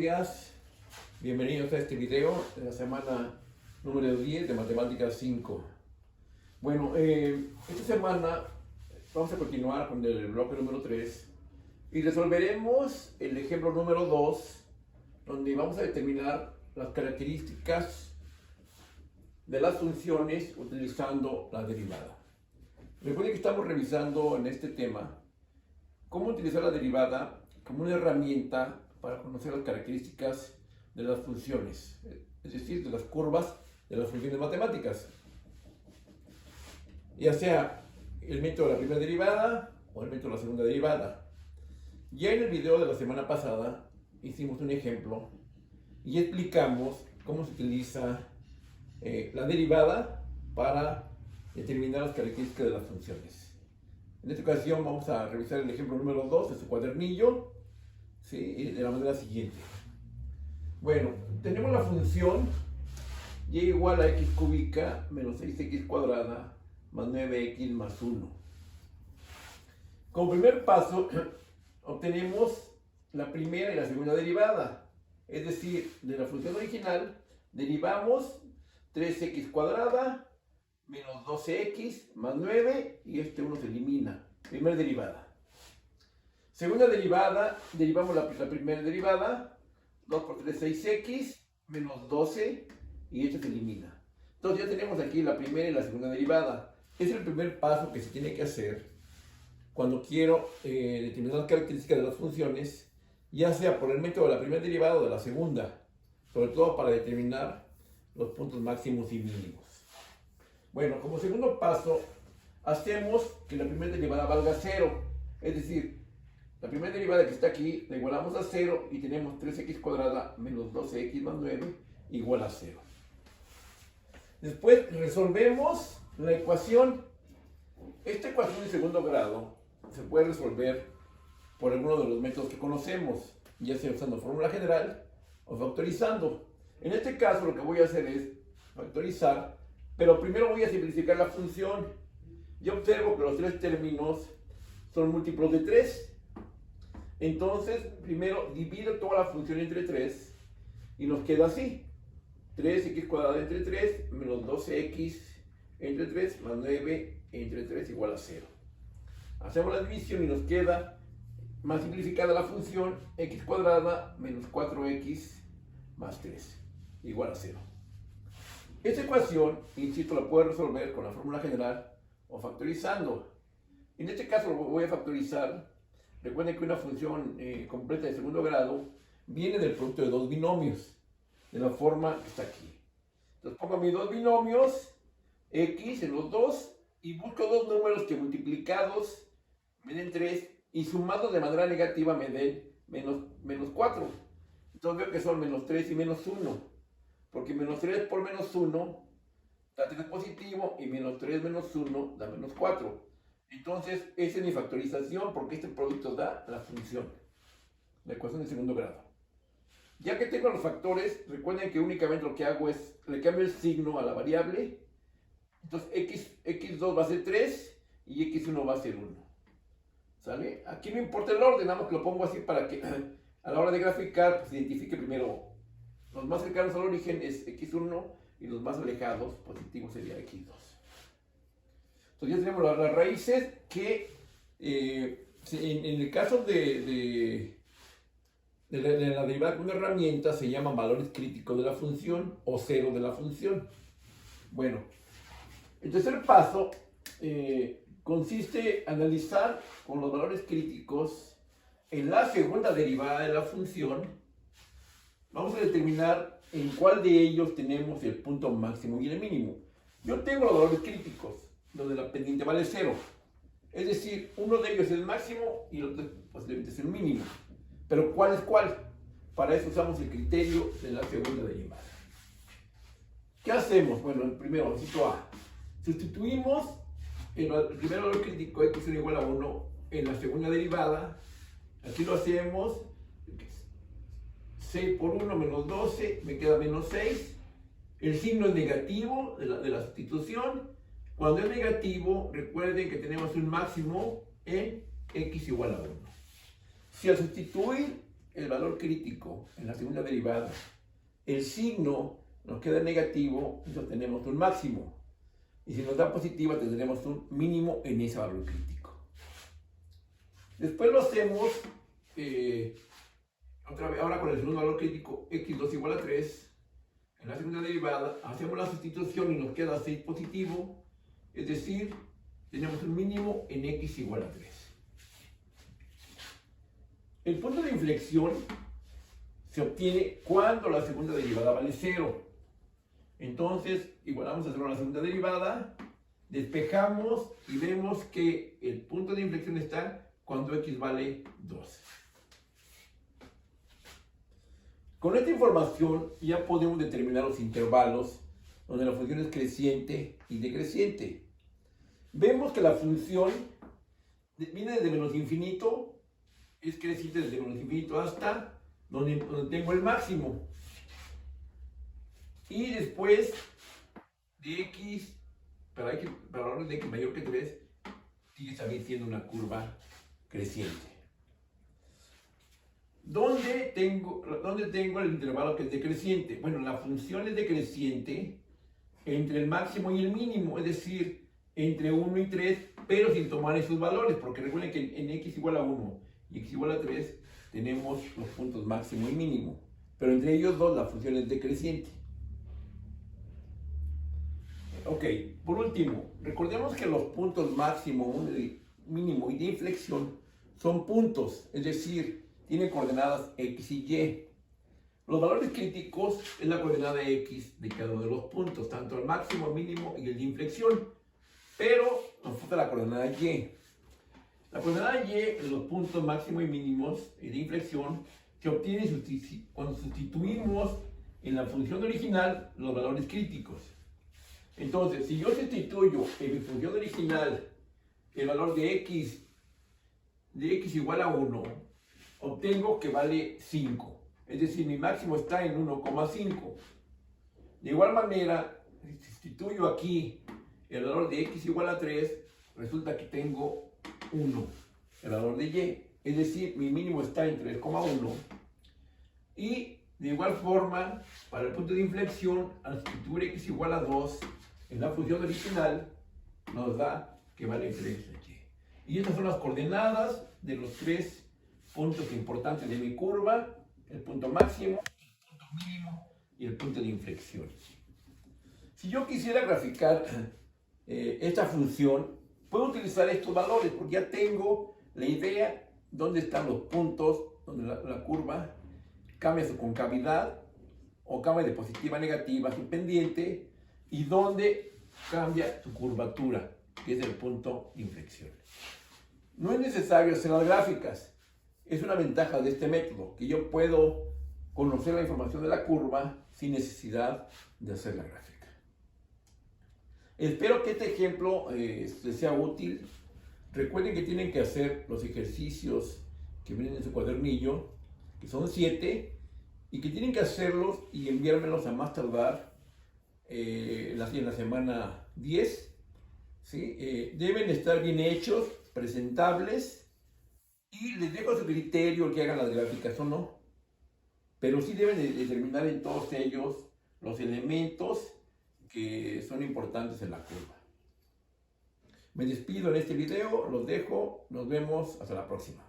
días, bienvenidos a este video de la semana número 10 de Matemáticas 5. Bueno, esta semana vamos a continuar con el bloque número 3 y resolveremos el ejemplo número 2, donde vamos a determinar las características de las funciones utilizando la derivada. Recuerden que estamos revisando en este tema cómo utilizar la derivada como una herramienta para conocer las características de las funciones, es decir, de las curvas de las funciones matemáticas, ya sea el método de la primera derivada o el método de la segunda derivada. Ya en el video de la semana pasada hicimos un ejemplo y explicamos cómo se utiliza la derivada para determinar las características de las funciones. En esta ocasión vamos a revisar el ejemplo número 2 de su cuadernillo, ¿sí? De la manera siguiente. Bueno, tenemos la función y igual a x cúbica menos 6x cuadrada más 9x más 1. Como primer paso, obtenemos la primera y la segunda derivada. Es decir, de la función original derivamos 3x cuadrada menos 12x más 9 y este 1 se elimina. Primera derivada. Segunda derivada, derivamos la primera derivada, 2 por 3, 6x, menos 12, y esto se elimina. Entonces ya tenemos aquí la primera y la segunda derivada. Es el primer paso que se tiene que hacer cuando quiero determinar las características de las funciones, ya sea por el método de la primera derivada o de la segunda, sobre todo para determinar los puntos máximos y mínimos. Bueno, como segundo paso, hacemos que la primera derivada valga 0, es decir, la primera derivada que está aquí la igualamos a 0 y tenemos 3x cuadrada menos 12x más 9 igual a 0. Después resolvemos la ecuación. Esta ecuación de segundo grado se puede resolver por alguno de los métodos que conocemos, ya sea usando fórmula general o factorizando. En este caso lo que voy a hacer es factorizar, pero primero voy a simplificar la función. Yo observo que los tres términos son múltiplos de 3. Entonces, primero divido toda la función entre 3 y nos queda así. 3x cuadrada entre 3 menos 12x entre 3 más 9 entre 3 igual a 0. Hacemos la división y nos queda más simplificada la función x cuadrada menos 4x más 3 igual a 0. Esta ecuación, insisto, la puedo resolver con la fórmula general o factorizando. En este caso lo voy a factorizar. Recuerden que una función completa de segundo grado viene del producto de dos binomios, de la forma que está aquí. Entonces pongo mis dos binomios, x en los dos, y busco dos números que multiplicados me den 3 y sumados de manera negativa me den menos 4. Entonces veo que son menos 3 y menos 1. Porque menos 3 por menos 1 da 3 positivo y menos 3 menos 1 da menos 4. Entonces, esa es mi factorización porque este producto da la función, la ecuación de segundo grado. Ya que tengo los factores, recuerden que únicamente lo que hago es, le cambio el signo a la variable. Entonces, x2 va a ser 3 y x1 va a ser 1. ¿Sale? Aquí no importa el orden, nada más que lo pongo así para que a la hora de graficar pues, se identifique primero. Los más cercanos al origen es x1 y los más alejados, positivos, sería x2. Entonces ya tenemos las raíces que en el caso de la derivada con una herramienta se llaman valores críticos de la función o cero de la función. Bueno, el tercer paso consiste en analizar con los valores críticos en la segunda derivada de la función. Vamos a determinar en cuál de ellos tenemos el punto máximo y el mínimo. Yo tengo los valores críticos, donde la pendiente vale 0. Es decir, uno de ellos es el máximo y el otro posiblemente es el mínimo. Pero ¿cuál es cuál? Para eso usamos el criterio de la segunda derivada. ¿Qué hacemos? Bueno, el primero, ejercicio A. Sustituimos el primer valor crítico, x es igual a 1, en la segunda derivada. Aquí lo hacemos. 6 por 1 menos 12, me queda menos 6. El signo es negativo de la sustitución. Cuando es negativo, recuerden que tenemos un máximo en x igual a 1. Si al sustituir el valor crítico en la segunda derivada, el signo nos queda negativo, entonces tenemos un máximo. Y si nos da positiva, tendremos un mínimo en ese valor crítico. Después lo hacemos otra vez, ahora con el segundo valor crítico, x2 igual a 3. En la segunda derivada hacemos la sustitución y nos queda 6 positivo, es decir, tenemos un mínimo en x igual a 3. El punto de inflexión se obtiene cuando la segunda derivada vale 0. Entonces, igualamos a 0 a la segunda derivada, despejamos y vemos que el punto de inflexión está cuando x vale 2. Con esta información ya podemos determinar los intervalos donde la función es creciente y decreciente. Vemos que la función viene desde menos infinito, es creciente desde menos infinito hasta donde tengo el máximo. Y después de x, para valores de x mayor que 3, sigue también siendo una curva creciente. ¿Dónde tengo el intervalo que es decreciente? Bueno, la función es decreciente entre el máximo y el mínimo, es decir, entre 1 y 3, pero sin tomar esos valores, porque recuerden que en x igual a 1 y x igual a 3 tenemos los puntos máximo y mínimo, pero entre ellos dos la función es decreciente. Ok, por último, recordemos que los puntos máximo, mínimo y de inflexión son puntos, es decir, tienen coordenadas x y y. Los valores críticos es la coordenada x de cada uno de los puntos, tanto el máximo, el mínimo y el de inflexión, pero nos falta la coordenada y. La coordenada y de los puntos máximo y mínimos y de inflexión se obtiene cuando sustituimos en la función original los valores críticos. Entonces, si yo sustituyo en mi función original el valor de x igual a 1, obtengo que vale 5. Es decir, mi máximo está en 1,5. De igual manera, si sustituyo aquí el valor de x igual a 3, resulta que tengo 1, el valor de y. Es decir, mi mínimo está en 3,1. Y de igual forma, para el punto de inflexión, al sustituir x igual a 2 en la función original, nos da que vale 3y. Y estas son las coordenadas de los tres puntos importantes de mi curva: el punto máximo, el punto mínimo y el punto de inflexión. Si yo quisiera graficar esta función, puedo utilizar estos valores porque ya tengo la idea dónde están los puntos donde la curva cambia su concavidad o cambia de positiva a negativa su pendiente, y dónde cambia su curvatura, que es el punto de inflexión. No es necesario hacer las gráficas. Es una ventaja de este método, que yo puedo conocer la información de la curva sin necesidad de hacer la gráfica. Espero que este ejemplo les sea útil. Recuerden que tienen que hacer los ejercicios que vienen en su cuadernillo, que son 7, y que tienen que hacerlos y enviármelos a más tardar en la semana 10. ¿Sí? Deben estar bien hechos, presentables, y les dejo a su criterio que hagan las gráficas o no, pero sí deben de determinar en todos ellos los elementos que son importantes en la curva. Me despido en este video, los dejo, nos vemos hasta la próxima.